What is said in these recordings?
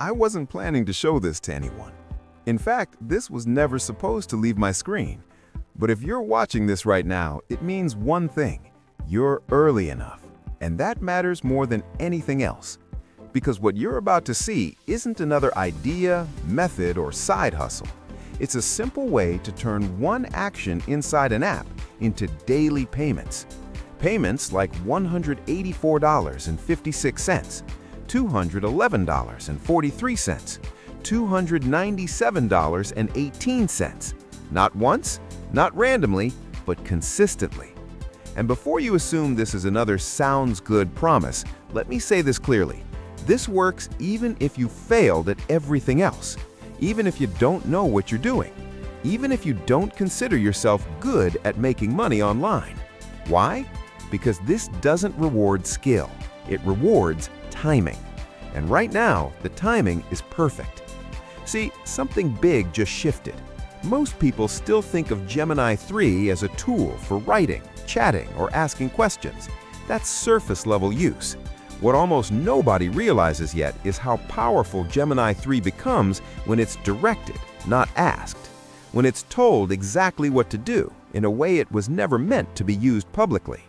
I wasn't planning to show this to anyone. In fact, this was never supposed to leave my screen. But if you're watching this right now, it means one thing: you're early enough. And that matters more than anything else. Because what you're about to see isn't another idea, method, or side hustle. It's a simple way to turn one action inside an app into daily payments. Payments like $184.56, $211.43, $297.18. Not once, not randomly, but consistently. And before you assume this is another sounds good promise, let me say this clearly. This works even if you failed at everything else, even if you don't know what you're doing, even if you don't consider yourself good at making money online. Why? Because this doesn't reward skill, it rewards timing. And right now, the timing is perfect. See, something big just shifted. Most people still think of Gemini 3 as a tool for writing, chatting, or asking questions. That's surface-level use. What almost nobody realizes yet is how powerful Gemini 3 becomes when it's directed, not asked. When it's told exactly what to do in a way it was never meant to be used publicly.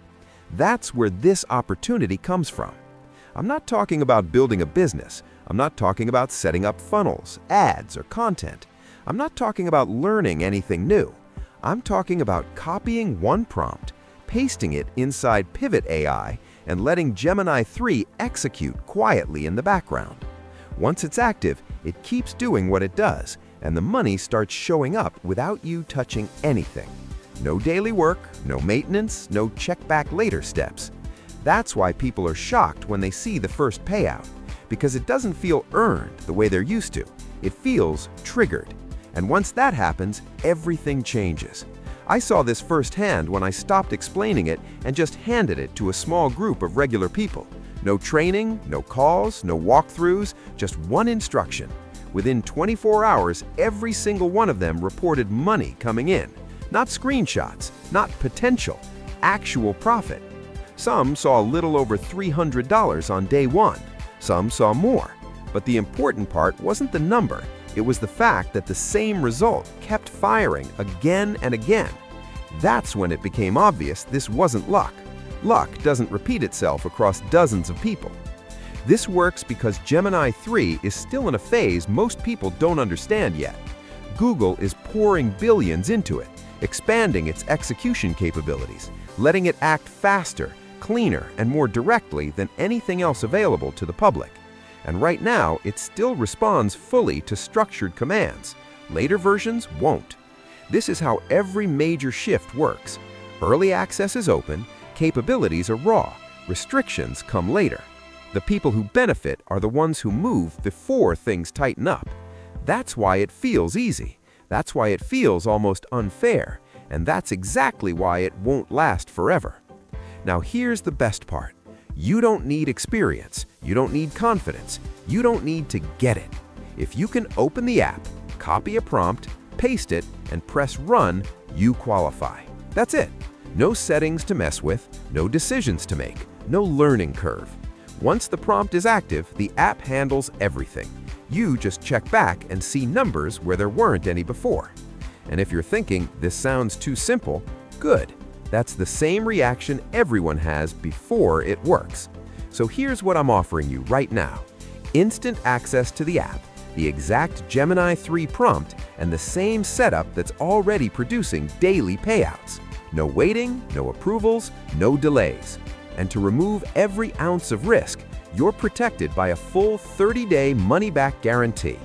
That's where this opportunity comes from. I'm not talking about building a business. I'm not talking about setting up funnels, ads, or content. I'm not talking about learning anything new. I'm talking about copying one prompt, pasting it inside Pivot AI, and letting Gemini 3 execute quietly in the background. Once it's active, it keeps doing what it does, and the money starts showing up without you touching anything. No daily work, no maintenance, no check back later steps. That's why people are shocked when they see the first payout, because it doesn't feel earned the way they're used to. It feels triggered. And once that happens, everything changes. I saw this firsthand when I stopped explaining it and just handed it to a small group of regular people. No training, no calls, no walkthroughs, just one instruction. Within 24 hours, every single one of them reported money coming in. Not screenshots, not potential, actual profit. Some saw a little over $300 on day one. Some saw more. But the important part wasn't the number. It was the fact that the same result kept firing again and again. That's when it became obvious this wasn't luck. Luck doesn't repeat itself across dozens of people. This works because Gemini 3 is still in a phase most people don't understand yet. Google is pouring billions into it, expanding its execution capabilities, letting it act faster, cleaner, and more directly than anything else available to the public. And right now, it still responds fully to structured commands. Later versions won't. This is how every major shift works. Early access is open, capabilities are raw, restrictions come later. The people who benefit are the ones who move before things tighten up. That's why it feels easy. That's why it feels almost unfair. And that's exactly why it won't last forever. Now here's the best part. You don't need experience. You don't need confidence. You don't need to get it. If you can open the app, copy a prompt, paste it, and press run, you qualify. That's it. No settings to mess with, no decisions to make, no learning curve. Once the prompt is active, the app handles everything. You just check back and see numbers where there weren't any before. And if you're thinking this sounds too simple, good. That's the same reaction everyone has before it works. So here's what I'm offering you right now. Instant access to the app, the exact Gemini 3 prompt, and the same setup that's already producing daily payouts. No waiting, no approvals, no delays. And to remove every ounce of risk, you're protected by a full 30-day money-back guarantee.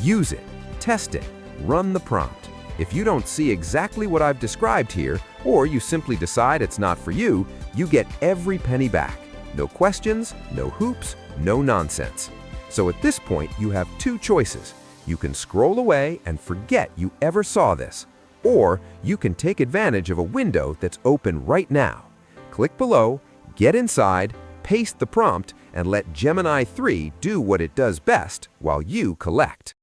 Use it, test it, run the prompt. If you don't see exactly what I've described here, or you simply decide it's not for you, you get every penny back. No questions, no hoops, no nonsense. So at this point, you have two choices. You can scroll away and forget you ever saw this, or you can take advantage of a window that's open right now. Click below, get inside, paste the prompt, and let Gemini 3 do what it does best while you collect.